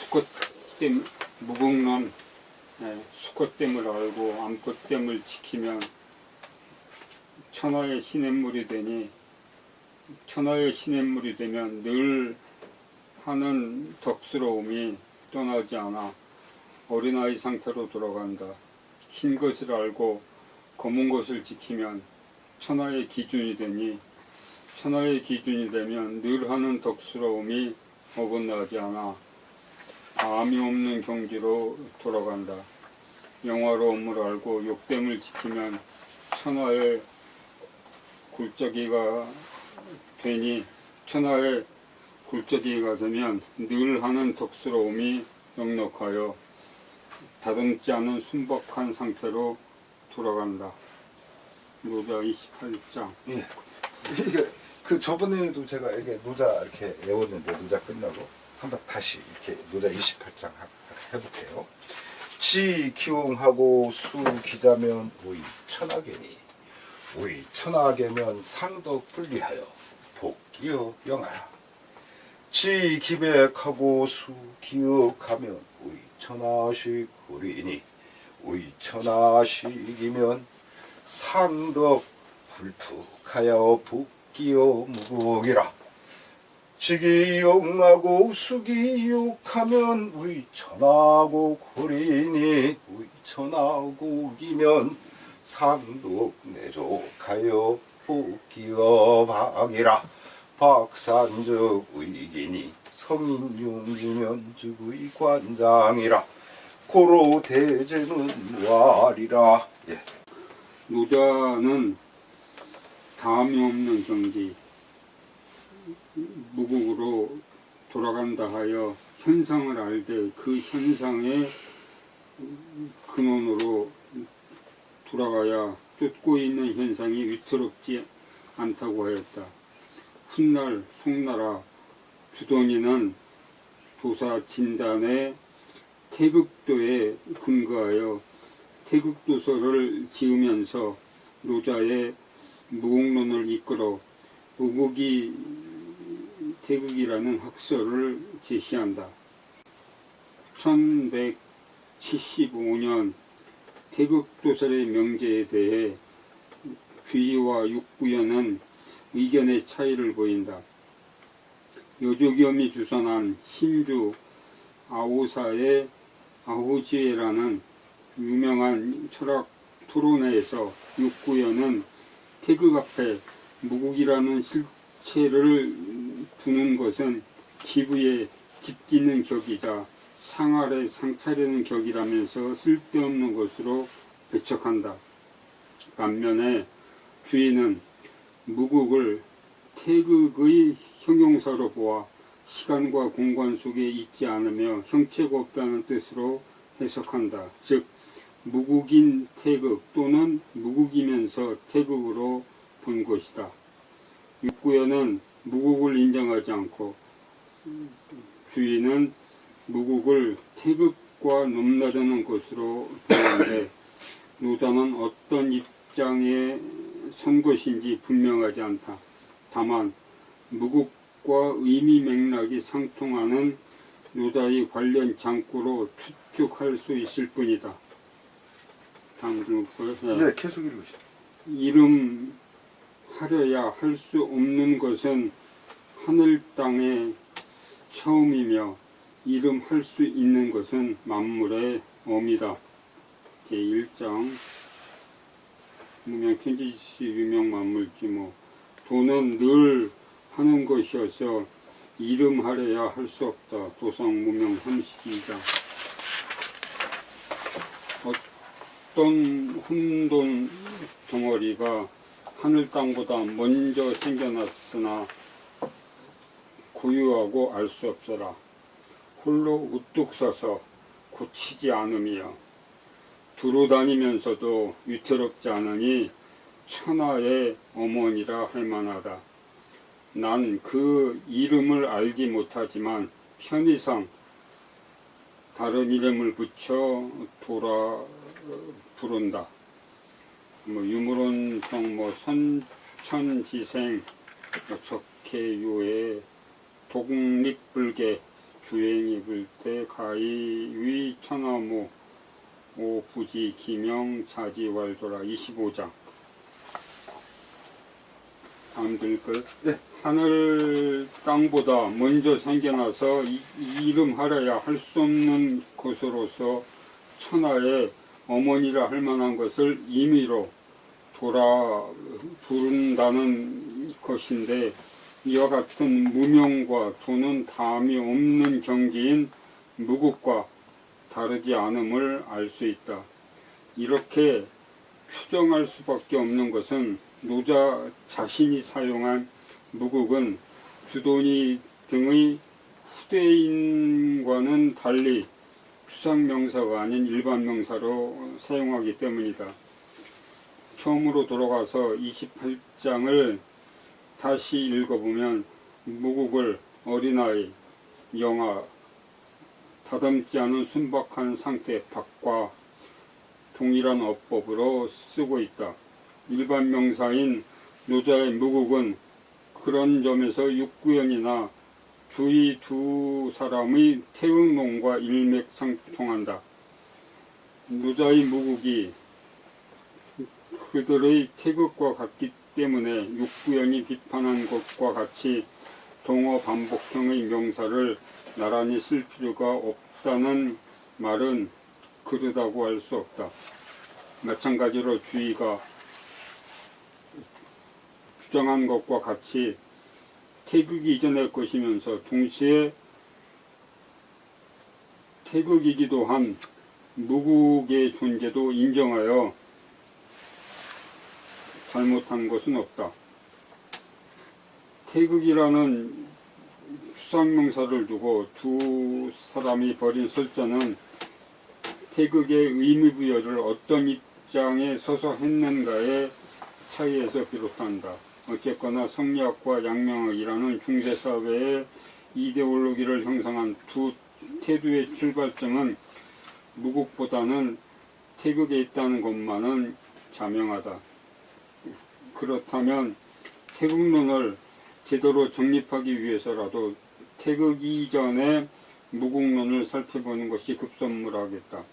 수컷댐, 무궁론 수컷댐을 알고 암컷댐을 지키면 천하의 시냇물이 되니, 천하의 시냇물이 되면 늘 하는 덕스러움이 떠나지 않아 어린아이 상태로 돌아간다. 흰 것을 알고 검은 것을 지키면 천하의 기준이 되니, 천하의 기준이 되면 늘 하는 덕스러움이 어긋나지 않아 암이 없는 경지로 돌아간다. 영화로움을 알고 욕됨을 지키면 천하의 굴적이가 되니, 천하의 굴적이가 되면 늘 하는 덕스러움이 넉넉하여 다듬지 않은 순박한 상태로 돌아간다. 노자 28장. 예. 이게 그 저번에도 제가 이게 노자 이렇게 외웠는데, 노자 끝나고 한번 다시 이렇게 노자 28장 해볼게요. 지 기웅하고 수 기자면 오이 천하계니, 오이 천하계면 상덕 분리하여 복기여 영하라. 지 기백하고 수 기억하면 오이 천하식 거리니, 오이 천하식이면 상덕 불툭하여 복기여 무국이라. 지기용하고 수기욕하면 오이 천하곡 거리니, 오이 천하곡이면 상덕 내족하여 복기여 박이라. 박산적 의기니, 성인용이면 즉의 관장이라. 고로 대제는 와리라. 예. 노자는 다음이 없는 경지, 무국으로 돌아간다 하여 현상을 알되 그 현상의 근원으로 돌아가야 쫓고 있는 현상이 위태롭지 않다고 하였다. 훗날 송나라 주돈이는 도사 진단의 태극도에 근거하여 태극도서를 지으면서 노자의 무국론을 이끌어 무국이 태극이라는 학설을 제시한다. 1175년 태극도설의 명제에 대해 귀의와 육구연은 의견의 차이를 보인다. 여조겸이 주선한 신주 아오사의 아호지회라는 유명한 철학 토론회에서 육구연은 태극 앞에 무국이라는 실체를 두는 것은 기부에 집짓는 격이자 상 아래 상차리는 격이라면서 쓸데없는 것으로 배척한다. 반면에 주인은 무국을 태극의 형용사로 보아 시간과 공간 속에 있지 않으며 형체가 없다는 뜻으로 해석한다. 즉 무국인 태극 또는 무국이면서 태극으로 본 것이다. 육구연은 무국을 인정하지 않고 주인은 무국을 태극과 넘나드는 것으로 보는데, 노자는 어떤 입장에 선 것인지 분명하지 않다. 다만 무국과 의미 맥락이 상통하는 노자의 관련 장구로 추측할 수 있을 뿐이다. 다음 글을 네, 계속 읽으시죠. 이름하려야 할 수 없는 것은 하늘 땅의 처음이며 이름할 수 있는 것은 만물의 어미다. 제1장 무명천지시 유명만물지모. 도는 늘 하는 것이어서 이름하려야 할 수 없다. 도성무명 32장. 어떤 혼돈 덩어리가 하늘 땅보다 먼저 생겨났으나 고유하고 알 수 없어라. 홀로 우뚝 서서 고치지 않음이여. 두루 다니면서도 위태롭지 않으니 천하의 어머니라 할 만하다. 난 그 이름을 알지 못하지만 편의상 다른 이름을 붙여 돌아 부른다. 유물원성 선천지생 적해유의 독립불계 주행 입을 때 가이위 천하무 오부지 기명 자지왈도라. 25장. 다음 들끝. 네. 하늘 땅보다 먼저 생겨나서 이름하려야 할 수 없는 것으로서 천하의 어머니라 할 만한 것을 임의로 돌아 부른다는 것인데, 이와 같은 무명과 도는 다음이 없는 경지인 무국과 다르지 않음을 알 수 있다. 이렇게 추정할 수밖에 없는 것은 노자 자신이 사용한 무국은 주돈이 등의 후대인과는 달리 추상명사가 아닌 일반 명사로 사용하기 때문이다. 처음으로 돌아가서 28장을 다시 읽어보면 무국을 어린아이, 영아, 다듬지 않은 순박한 상태 밖과 동일한 어법으로 쓰고 있다. 일반 명사인 노자의 무국은 그런 점에서 육구연이나 주위 두 사람의 태응론과 일맥상통한다. 노자의 무국이 그들의 태극과 같기 때문에 육구연이 비판한 것과 같이 동어 반복형의 명사를 나란히 쓸 필요가 없다는 말은 그르다고 할 수 없다. 마찬가지로 주의가 주장한 것과 같이 태극이 이전의 것이면서 동시에 태극이기도 한 무국의 존재도 인정하여 잘못한 것은 없다. 태극이라는 추상명사를 두고 두 사람이 벌인 설전은 태극의 의미부여를 어떤 입장에 서서 했는가의 차이에서 비롯한다. 어쨌거나 성리학과 양명학이라는 중세사회의 이데올로기를 형성한 두 태도의 출발점은 무국보다는 태극에 있다는 것만은 자명하다. 그렇다면 태극론을 제대로 정립하기 위해서라도 태극 이전의 무국론을 살펴보는 것이 급선무하겠다.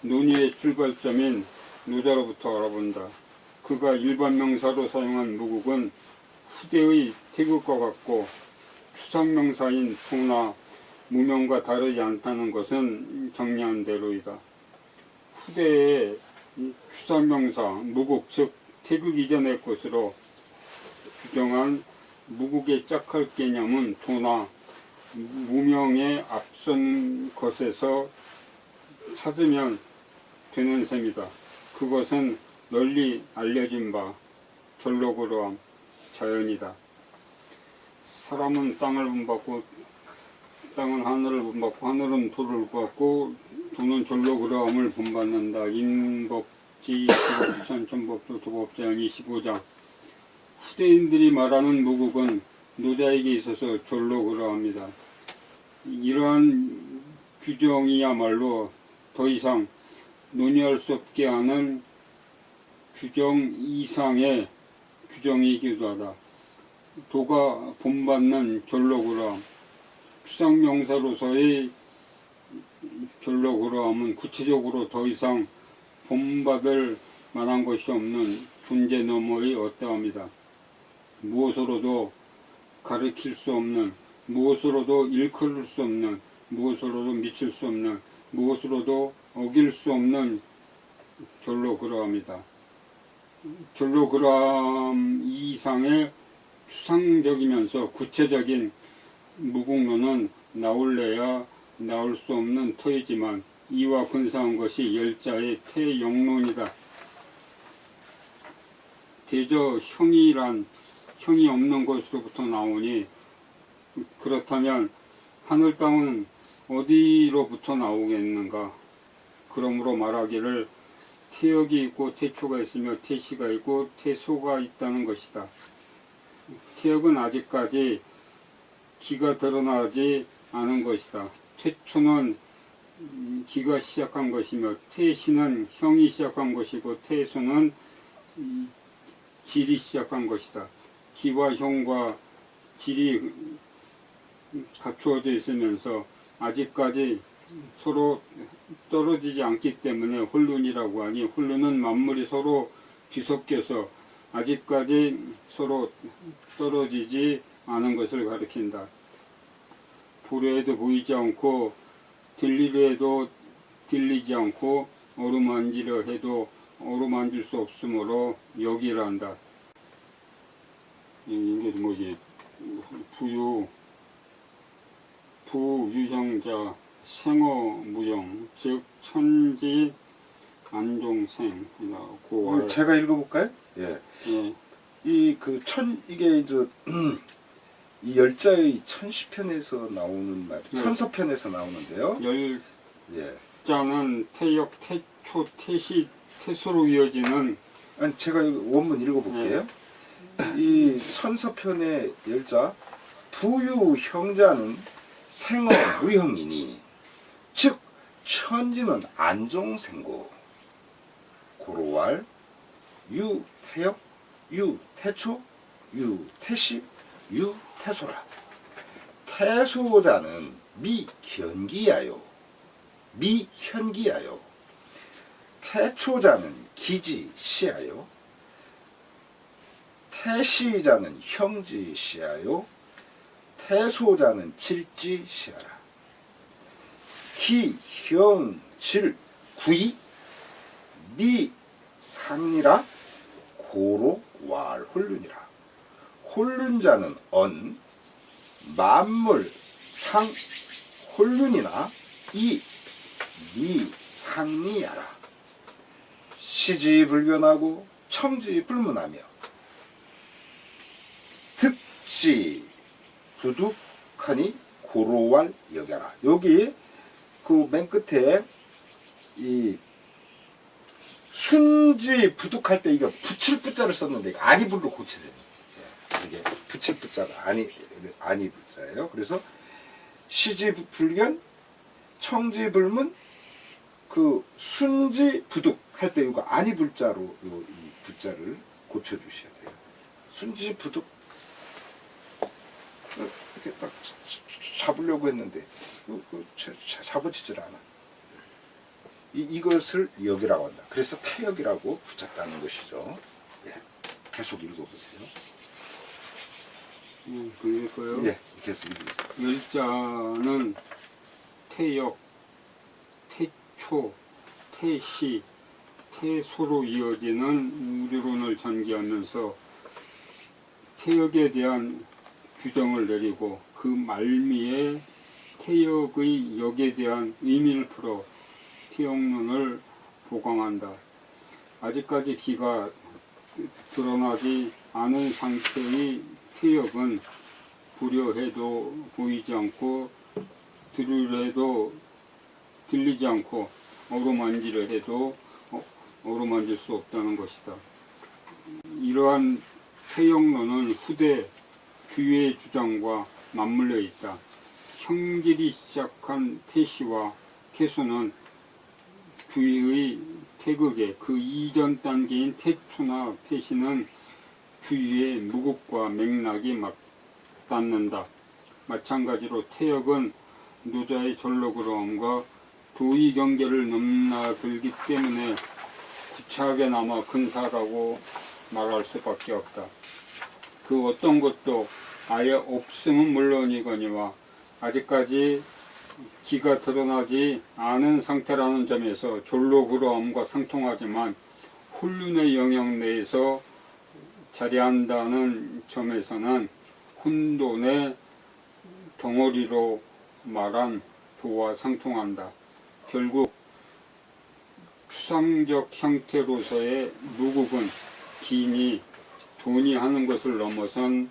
논의의 출발점인 노자로부터 알아본다. 그가 일반 명사로 사용한 무국은 후대의 태극과 같고 추상명사인 토나 무명과 다르지 않다는 것은 정리한 대로이다. 후대의 추상명사 무국, 즉 태극 이전의 것으로 규정한 무국의 짝할 개념은 토나 무명에 앞선 것에서 찾으면 되는 셈이다. 그것은 널리 알려진 바 절로 그러함 자연이다. 사람은 땅을 본받고 땅은 하늘을 본받고 하늘은 도를 본받고 도는 절로 그러함을 본받는다. 인법지 천천법도 도법제한 25장. 후대인들이 말하는 무국은 노자에게 있어서 절로 그러합니다. 이러한 규정이야말로 더 이상 논의할 수 없게 하는 규정 이상의 규정이기도 하다. 도가 본받는 절로 그러함, 추상명사로서의 절로 그러함은 구체적으로 더 이상 본받을 만한 것이 없는 존재 너머의 어떠함이다. 무엇으로도 가르칠 수 없는, 무엇으로도 일컬을 수 없는, 무엇으로도 미칠 수 없는, 무엇으로도 어길 수 없는 절로 그러함이다. 절로 그러함 이상의 추상적이면서 구체적인 무국론은 나올래야 나올 수 없는 터이지만 이와 근사한 것이 열자의 태영론이다. 대저 형이란 형이 없는 것으로부터 나오니 그렇다면 하늘 땅은 어디로부터 나오겠는가? 그러므로 말하기를 태역이 있고 태초가 있으며 태시가 있고 태소가 있다는 것이다. 태역은 아직까지 기가 드러나지 않은 것이다. 태초는 기가 시작한 것이며 태시는 형이 시작한 것이고 태소는 질이 시작한 것이다. 기와 형과 질이 갖추어져 있으면서 아직까지 서로 떨어지지 않기 때문에 혼륜이라고 하니, 혼륜은 만물이 서로 뒤섞여서 아직까지 서로 떨어지지 않은 것을 가리킨다. 보려 해도 보이지 않고 들리려 해도 들리지 않고 어루만지려 해도 어루만질 수 없으므로 여기란다. 이게 뭐지? 부유형자 생어무용, 즉 천지 안종생. 제가 읽어볼까요? 예. 예. 이게 이제 이 열자의 천시편에서 나오는 말, 네. 천서편에서 나오는데요. 예. 열자는 태역, 태초, 태시, 태소로 이어지는. 아니 제가 이 원문 읽어볼게요. 이 천서편의 열자 부유형자는 생어무형이니 즉 천지는 안종생고 고로왈 유태역 유태초 유태시 유태소라. 태소자는 미현기하여 태초자는 기지시하여 태시자는 형지시하여 태소자는 질지시하라. 기형질 구이 미상리라 고로 왈 혼륜이라. 혼륜자는 언 만물 상 혼륜이나 이 미상리야라. 시지불변하고 청지불문하며 득시 부득하니 고로왈 여겨라. 여기 그 맨 끝에 이 순지 부득할 때 이거 붙일 부자를 썼는데 아니불로 고치세요. 이게 붙일 부자가 아니 부자예요. 그래서 시지불견 청지불문 그 순지 부득 할 때 이거 아니 불자로 이 부자를 고쳐주셔야 돼요. 순지 부득 이렇게 딱 잡으려고 했는데 잡아지질 않아. 이것을 역이라고 한다. 그래서 태역이라고 붙였다는 것이죠. 예. 계속 읽어보세요. 그거요? 예, 계속 읽으세요. 열자는 태역, 태초, 태시, 태소로 이어지는 우리론을 전개하면서 태역에 대한 규정을 내리고 그 말미에 태역의 역에 대한 의미를 풀어 태역론을 보강한다. 아직까지 기가 드러나지 않은 상태의 태역은 보려 해도 보이지 않고 들으려 해도 들리지 않고 어루만지려 해도 어루만질 수 없다는 것이다. 이러한 태역론은 후대 규의 주장과 맞물려 있다. 형질이 시작한 태시와 태소는 규의 태극에 그 이전 단계인 태초나 태시는 규의 무급과 맥락이 맞닿는다. 마찬가지로 태역은 노자의 전로그러움과 도의 경계를 넘나들기 때문에 구차하게 남아 근사라고 말할 수밖에 없다. 그 어떤 것도 아예 없음은 물론이거니와 아직까지 기가 드러나지 않은 상태라는 점에서 졸로그러움과 상통하지만 혼륜의 영역 내에서 자리한다는 점에서는 혼돈의 덩어리로 말한 부와 상통한다. 결국 추상적 형태로서의 무국은 기인이 돈이 하는 것을 넘어선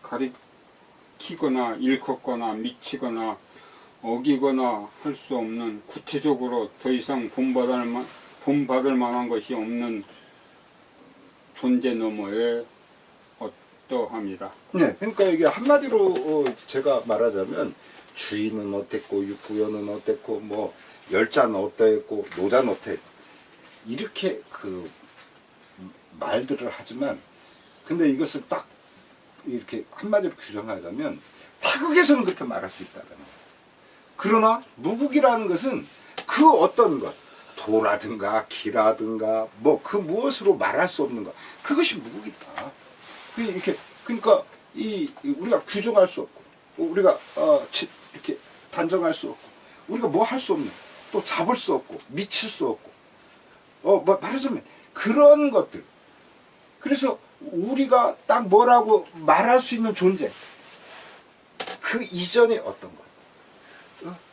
가리키거나 일컫거나 미치거나 어기거나 할 수 없는 구체적으로 더 이상 본받을 만한 것이 없는 존재 너머에 어떠합니다. 네, 그러니까 이게 한마디로 제가 말하자면 주인은 어땠고 부여는 어땠고 뭐 열자는 어땠고 노자는 어땠 이렇게 그 말들을 하지만 근데 이것을 딱 이렇게 한마디로 규정하자면 타극에서는 그렇게 말할 수 있다는 거예요. 그러나 무국이라는 것은 그 어떤 것, 도라든가 기라든가 뭐 그 무엇으로 말할 수 없는 것, 그것이 무국이다. 이렇게 그러니까 우리가 규정할 수 없고 우리가 이렇게 단정할 수 없고 우리가 뭐 할 수 없는, 또 잡을 수 없고 미칠 수 없고 뭐 말하자면 그런 것들. 그래서 우리가 딱 뭐라고 말할 수 있는 존재, 그 이전에 어떤 것,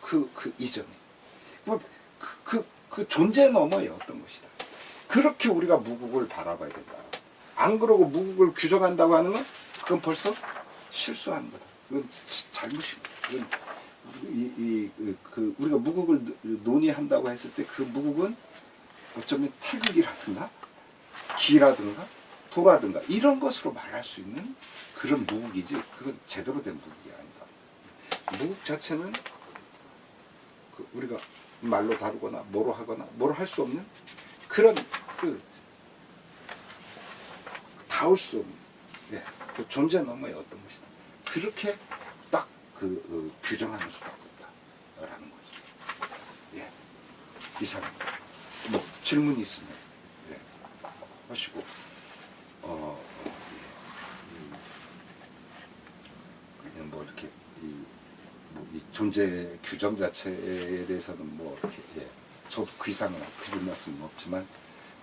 그 이전에 그 존재 너머에 어떤 것이다. 그렇게 우리가 무국을 바라봐야 된다. 안 그러고 무국을 규정한다고 하는 건 그건 벌써 실수하는 거다. 그건 잘못입니다. 그건 우리가 무국을 논의한다고 했을 때 그 무국은 어쩌면 태극이라든가 기라든가 도라든가 이런 것으로 말할 수 있는 그런 무국이지, 그건 제대로 된 무국이 아니다. 무국 자체는 우리가 말로 다루거나 뭐로 하거나 뭐로 할 수 없는 그런 닿을 수 없는, 그 존재 너머의 어떤 것이다. 그렇게 딱 규정하는 수밖에 없다라는 거죠. 예, 이상. 뭐 질문이 있으면 하시고, 그냥 뭐 이렇게 이 존재 규정 자체에 대해서는 뭐 이렇게 저도 그 이상은 드릴 말씀은 없지만,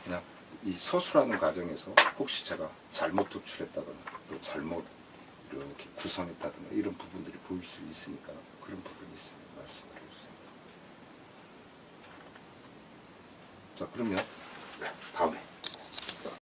그냥 이 서술하는 과정에서 혹시 제가 잘못 도출했다거나 또 잘못 이렇게 구성했다든가 이런 부분들이 보일 수 있으니까 그런 부분이 있으면 말씀을 해주세요. 자, 그러면 다음에